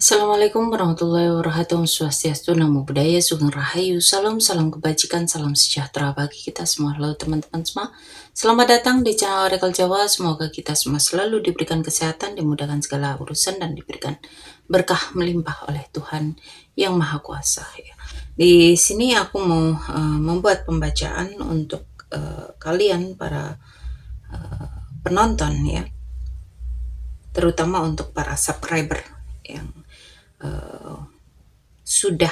Assalamualaikum warahmatullahi wabarakatuh. Swastiastu, Namo Buddhaya, Sugeng Rahayu, Salam, salam kebajikan, salam sejahtera bagi kita semua. Halo teman-teman semua, selamat datang di channel Oracle Jawa. Semoga kita semua selalu diberikan kesehatan, dimudahkan segala urusan, dan diberikan berkah melimpah oleh Tuhan Yang Maha Kuasa. Di sini aku mau membuat pembacaan untuk kalian para penonton ya, terutama untuk para subscriber yang sudah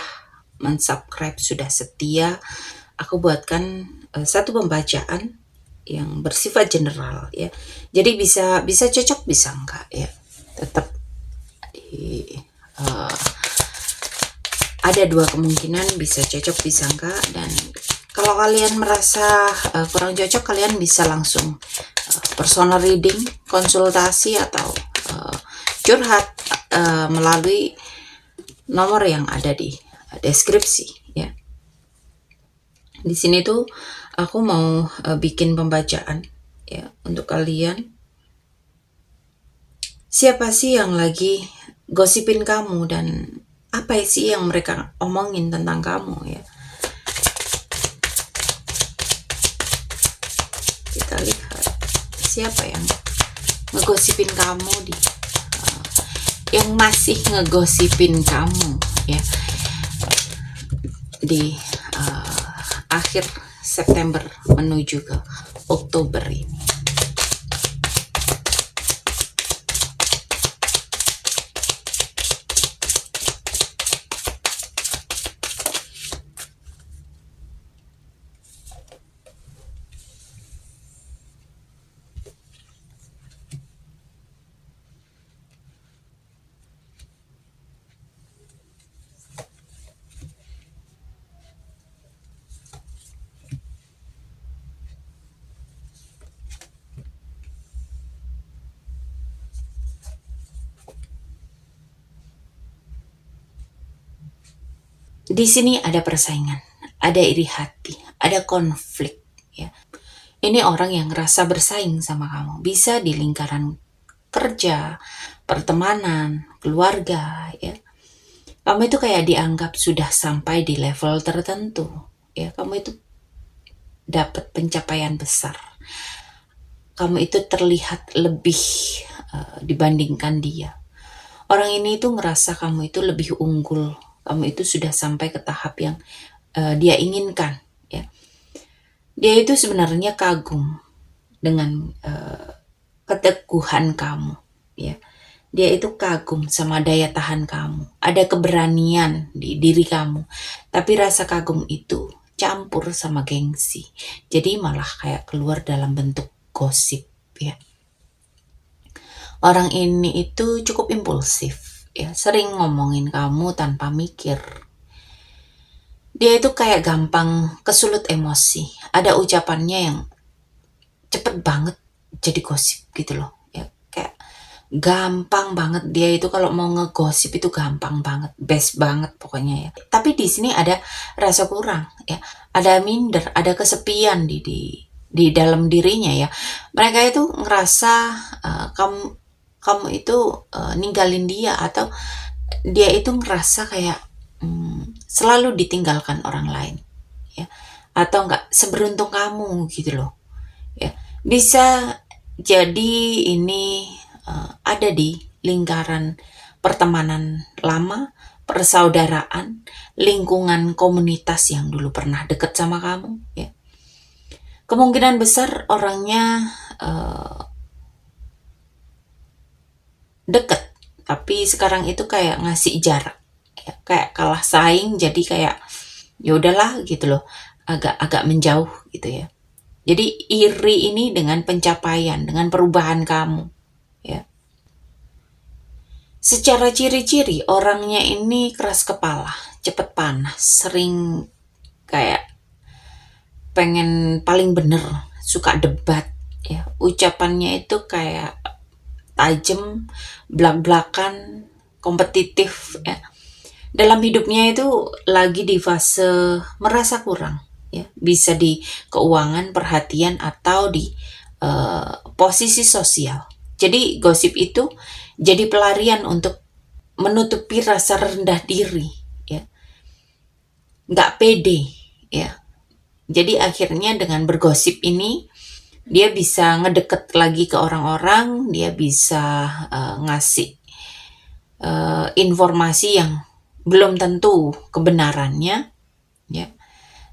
mensubscribe, sudah setia. Aku buatkan satu pembacaan yang bersifat general ya. Jadi bisa cocok, bisa enggak ya. Tetap ada dua kemungkinan, bisa cocok, bisa enggak. Dan kalau kalian merasa kurang cocok, kalian bisa langsung personal reading, konsultasi, atau curhat melalui nomor yang ada di deskripsi ya. Di sini tuh aku mau bikin pembacaan ya untuk kalian. Siapa sih yang lagi gosipin kamu, dan apa sih yang mereka omongin tentang kamu ya? Kita lihat siapa yang ngegosipin kamu, yang masih ngegosipin kamu ya di akhir September menuju ke Oktober ini. Di sini ada persaingan, ada iri hati, ada konflik ya. Ini orang yang ngerasa bersaing sama kamu, bisa di lingkaran kerja, pertemanan, keluarga ya. Kamu itu kayak dianggap sudah sampai di level tertentu ya. Kamu itu dapat pencapaian besar. Kamu itu terlihat lebih dibandingkan dia. Orang ini itu ngerasa kamu itu lebih unggul. Kamu itu sudah sampai ke tahap yang dia inginkan ya. Dia itu sebenarnya kagum dengan keteguhan kamu ya. Dia itu kagum sama daya tahan kamu. Ada keberanian di diri kamu. Tapi rasa kagum itu campur sama gengsi. Jadi malah kayak keluar dalam bentuk gosip ya. Orang ini itu cukup impulsif ya, sering ngomongin kamu tanpa mikir. Dia itu kayak gampang kesulut emosi. Ada ucapannya yang cepet banget jadi gosip gitu loh ya. Kayak gampang banget dia itu kalau mau ngegosip itu gampang banget, best banget pokoknya ya. Tapi di sini ada rasa kurang ya, ada minder, ada kesepian di dalam dirinya ya. Mereka itu ngerasa kamu itu ninggalin dia, atau dia itu ngerasa kayak selalu ditinggalkan orang lain ya, atau enggak seberuntung kamu gitu loh ya. Bisa jadi ini ada di lingkaran pertemanan lama, persaudaraan, lingkungan komunitas yang dulu pernah deket sama kamu ya. Kemungkinan besar orangnya deket, tapi sekarang itu kayak ngasih jarak ya, kayak kalah saing, jadi kayak ya udahlah gitu loh, agak menjauh gitu ya. Jadi iri ini dengan pencapaian, dengan perubahan kamu ya. Secara ciri-ciri orangnya ini keras kepala, cepet panas, sering kayak pengen paling bener, suka debat ya. Ucapannya itu kayak tajam, blak-blakan, kompetitif ya. Dalam hidupnya itu lagi di fase merasa kurang ya, bisa di keuangan, perhatian, atau di posisi sosial. Jadi gosip itu jadi pelarian untuk menutupi rasa rendah diri, ya, nggak pede, ya. Jadi akhirnya dengan bergosip ini dia bisa ngedeket lagi ke orang-orang, dia bisa ngasih informasi yang belum tentu kebenarannya, ya.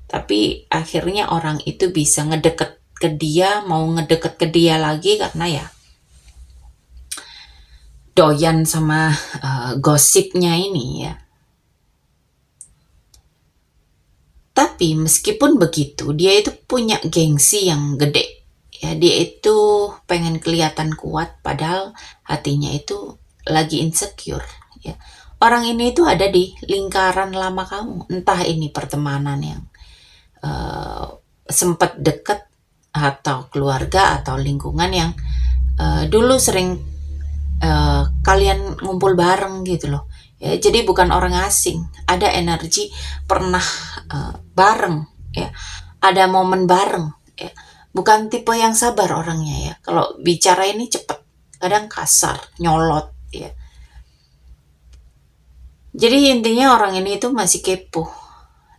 Tapi akhirnya orang itu bisa ngedeket ke dia, mau ngedeket ke dia lagi karena ya doyan sama gosipnya ini, ya. Tapi meskipun begitu, dia itu punya gengsi yang gede. Ya, dia itu pengen kelihatan kuat padahal hatinya itu lagi insecure, ya. Orang ini itu ada di lingkaran lama kamu, entah ini pertemanan yang sempat deket atau keluarga atau lingkungan yang dulu sering kalian ngumpul bareng gitu loh, ya. Jadi bukan orang asing, ada energi pernah bareng, ya, ada momen bareng, ya. Bukan tipe yang sabar orangnya, ya. Kalau bicara ini cepet, kadang kasar, nyolot, ya. Jadi intinya orang ini itu masih kepo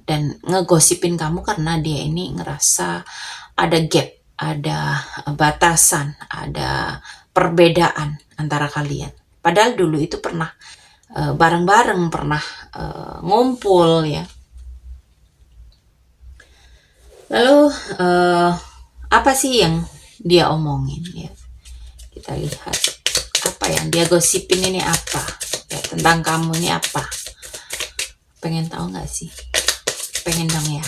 dan ngegosipin kamu karena dia ini ngerasa ada gap, ada batasan, ada perbedaan antara kalian. Padahal dulu itu pernah bareng-bareng, pernah ngumpul, ya. Lalu apa sih yang dia omongin, ya? Kita lihat apa yang dia gosipin ini apa, ya, tentang kamu ini apa. Pengen tahu nggak sih? Pengen dong, ya.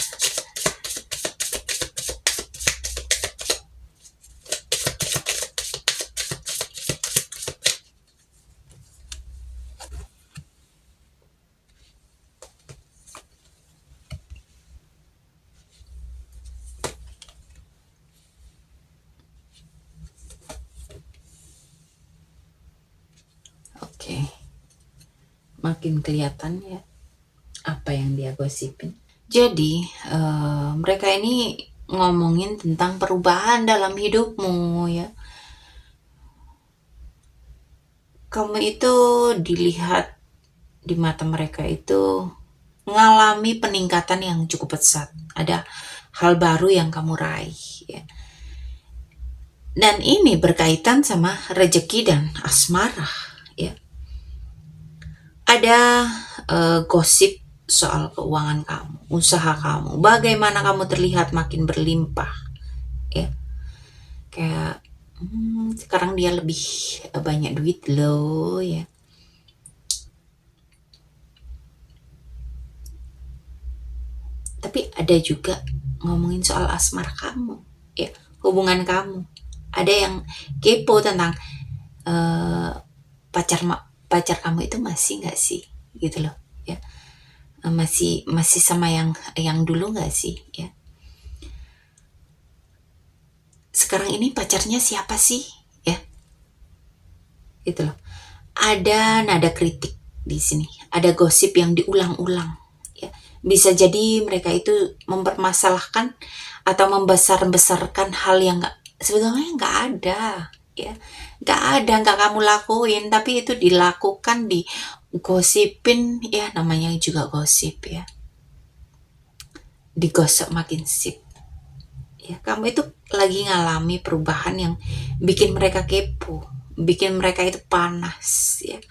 Oke, makin kelihatan, ya, apa yang dia gosipin. Jadi mereka ini ngomongin tentang perubahan dalam hidupmu, ya. Kamu itu dilihat di mata mereka itu mengalami peningkatan yang cukup pesat. Ada hal baru yang kamu raih, ya. Dan ini berkaitan sama rejeki dan asmara, ya. Ada gosip soal keuangan kamu, usaha kamu, bagaimana kamu terlihat makin berlimpah, ya. Kayak sekarang dia lebih banyak duit loh, ya. Tapi ada juga ngomongin soal asmara kamu, ya, hubungan kamu. Ada yang kepo tentang pacar kamu itu masih nggak sih, gitu loh, ya. Masih sama yang dulu nggak sih, ya. Sekarang ini pacarnya siapa sih, ya, gitu loh. Ada nada kritik di sini, ada gosip yang diulang-ulang, ya. Bisa jadi mereka itu mempermasalahkan atau membesar-besarkan hal yang sebetulnya nggak ada, ya. Nggak kamu lakuin, tapi itu dilakukan, digosipin, ya, namanya juga gosip, ya. Digosok makin sip, ya. Kamu itu lagi ngalami perubahan yang bikin mereka kepo, bikin mereka itu panas, ya.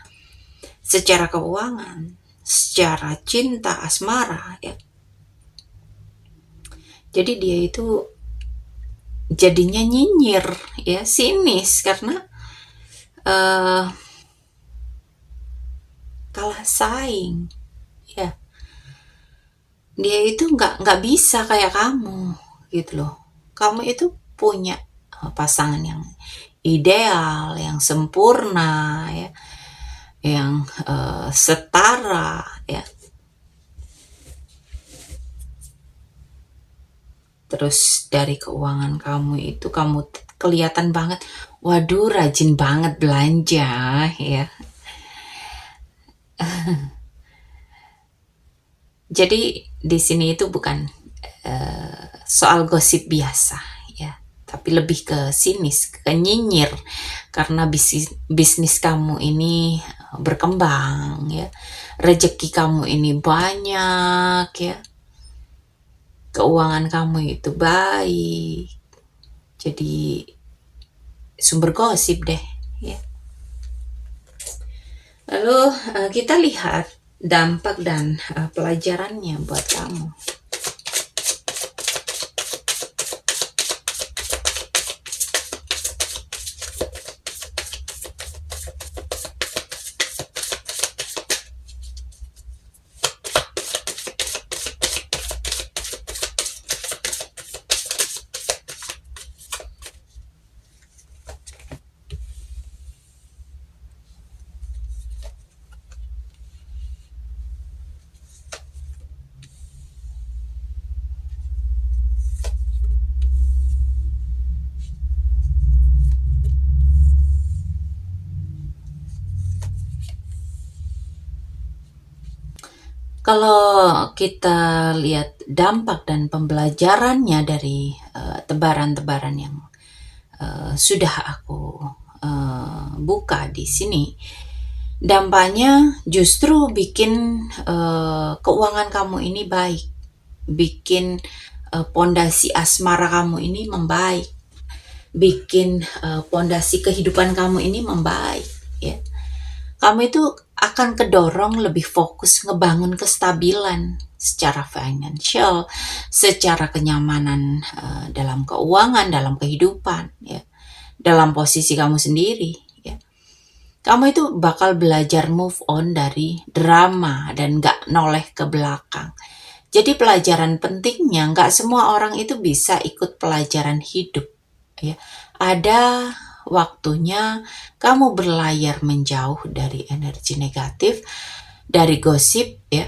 Secara keuangan, secara cinta, asmara, ya. Jadi dia itu jadinya nyinyir, ya, sinis karena kalah saing, ya. Dia itu nggak bisa kayak kamu, gitu loh. Kamu itu punya pasangan yang ideal, yang sempurna, ya, yang setara, ya. Terus dari keuangan kamu itu kamu kelihatan banget, waduh, rajin banget belanja, ya. Jadi di sini itu bukan soal gosip biasa, ya, tapi lebih ke sinis, ke nyinyir karena bisnis kamu ini berkembang ya. Rezeki kamu ini banyak ya. Keuangan kamu itu baik. Jadi sumber gosip deh ya. Lalu kita lihat dampak dan pelajarannya buat kamu. Kalau kita lihat dampak dan pembelajarannya dari tebaran-tebaran yang sudah aku buka di sini, dampaknya justru bikin keuangan kamu ini baik, bikin pondasi asmara kamu ini membaik, bikin pondasi kehidupan kamu ini membaik ya. Kamu itu akan kedorong lebih fokus ngebangun kestabilan secara financial, secara kenyamanan dalam keuangan, dalam kehidupan ya, dalam posisi kamu sendiri ya. Kamu itu bakal belajar move on dari drama dan gak noleh ke belakang. Jadi pelajaran pentingnya, gak semua orang itu bisa ikut pelajaran hidup ya. Ada waktunya kamu berlayar menjauh dari energi negatif, dari gosip ya.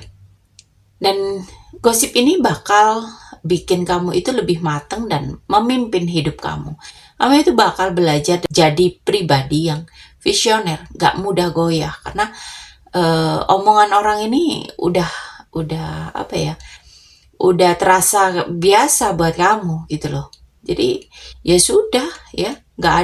Dan gosip ini bakal bikin kamu itu lebih matang dan memimpin hidup kamu. Kamu itu bakal belajar jadi pribadi yang visioner, gak mudah goyah, karena omongan orang ini udah apa ya, udah terasa biasa buat kamu gitu loh. Jadi ya sudah ya, nggak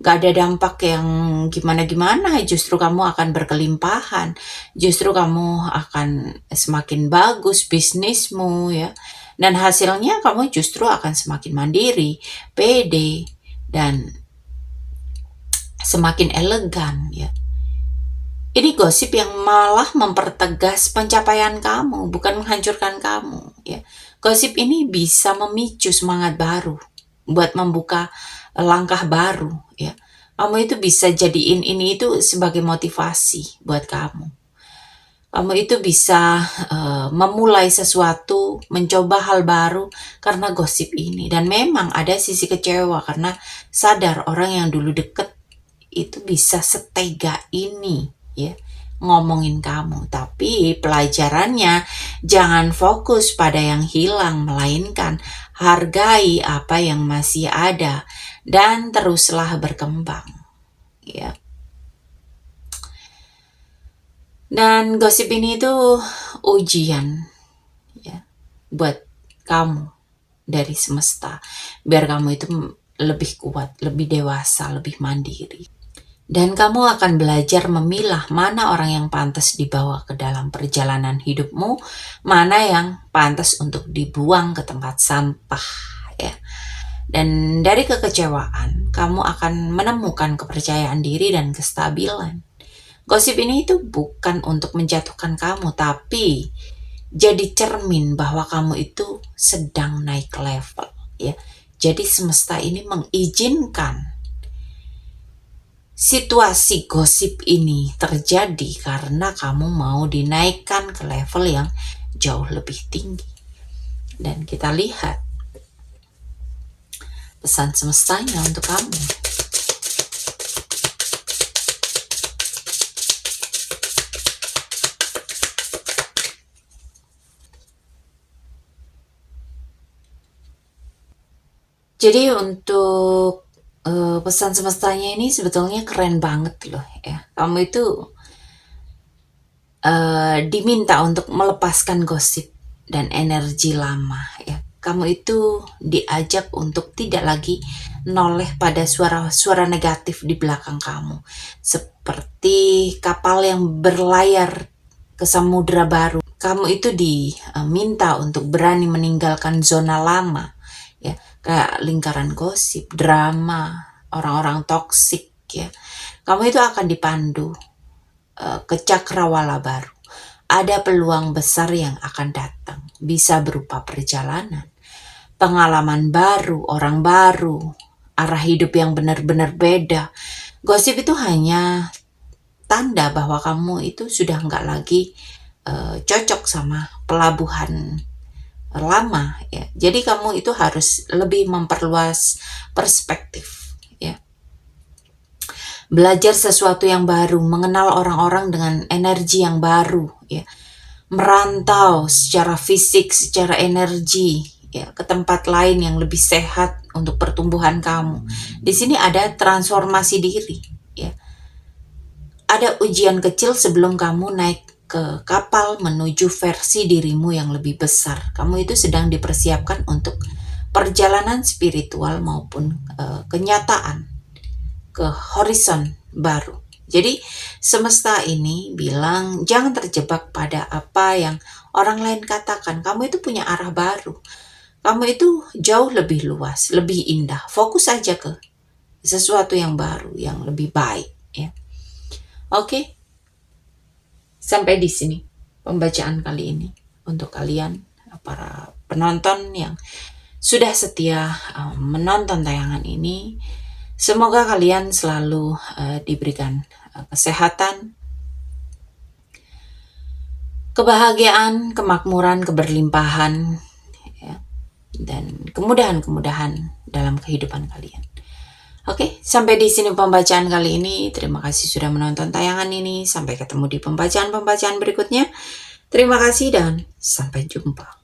ada dampak yang gimana-gimana. Justru kamu akan berkelimpahan, justru kamu akan semakin bagus bisnismu ya, dan hasilnya kamu justru akan semakin mandiri, pede, dan semakin elegan ya. Ini gosip yang malah mempertegas pencapaian kamu, bukan menghancurkan kamu ya. Gosip ini bisa memicu semangat baru buat membuka langkah baru ya. Kamu itu bisa jadiin ini itu sebagai motivasi buat kamu. Kamu itu bisa memulai sesuatu, mencoba hal baru karena gosip ini. Dan memang ada sisi kecewa karena sadar orang yang dulu deket itu bisa setega ini ya ngomongin kamu. Tapi pelajarannya, jangan fokus pada yang hilang, melainkan hargai apa yang masih ada dan teruslah berkembang ya. Dan gosip ini itu ujian ya buat kamu dari semesta, biar kamu itu lebih kuat, lebih dewasa, lebih mandiri. Dan kamu akan belajar memilah mana orang yang pantas dibawa ke dalam perjalanan hidupmu, mana yang pantas untuk dibuang ke tempat sampah ya. Dan dari kekecewaan, kamu akan menemukan kepercayaan diri dan kestabilan. Gosip ini itu bukan untuk menjatuhkan kamu, tapi jadi cermin bahwa kamu itu sedang naik level ya. Jadi semesta ini mengizinkan situasi gosip ini terjadi karena kamu mau dinaikkan ke level yang jauh lebih tinggi. Dan kita lihat pesan semestanya untuk kamu. Jadi untuk pesan semestanya ini sebetulnya keren banget loh ya. Kamu itu diminta untuk melepaskan gosip dan energi lama ya. Kamu itu diajak untuk tidak lagi noleh pada suara-suara negatif di belakang kamu. Seperti kapal yang berlayar ke samudra baru. Kamu itu diminta untuk berani meninggalkan zona lama, ya, kayak lingkaran gosip, drama, orang-orang toksik, ya. Kamu itu akan dipandu ke cakrawala baru. Ada peluang besar yang akan datang, bisa berupa perjalanan, pengalaman baru, orang baru, arah hidup yang benar-benar beda. Gosip itu hanya tanda bahwa kamu itu sudah nggak lagi cocok sama pelabuhan lama, ya. Jadi kamu itu harus lebih memperluas perspektif, ya. Belajar sesuatu yang baru, mengenal orang-orang dengan energi yang baru, ya. Merantau secara fisik, secara energi, ya, ke tempat lain yang lebih sehat untuk pertumbuhan kamu. Di sini ada transformasi diri, ya. Ada ujian kecil sebelum kamu naik ke kapal menuju versi dirimu yang lebih besar. Kamu itu sedang dipersiapkan untuk perjalanan spiritual maupun kenyataan ke horizon baru. Jadi semesta ini bilang jangan terjebak pada apa yang orang lain katakan. Kamu itu punya arah baru. Kamu itu jauh lebih luas, lebih indah. Fokus aja ke sesuatu yang baru, yang lebih baik, ya. Oke, sampai di sini pembacaan kali ini untuk kalian para penonton yang sudah setia menonton tayangan ini. Semoga kalian selalu diberikan kesehatan, kebahagiaan, kemakmuran, keberlimpahan, ya, dan kemudahan-kemudahan dalam kehidupan kalian. Oke, sampai di sini pembacaan kali ini. Terima kasih sudah menonton tayangan ini. Sampai ketemu di pembacaan-pembacaan berikutnya. Terima kasih dan sampai jumpa.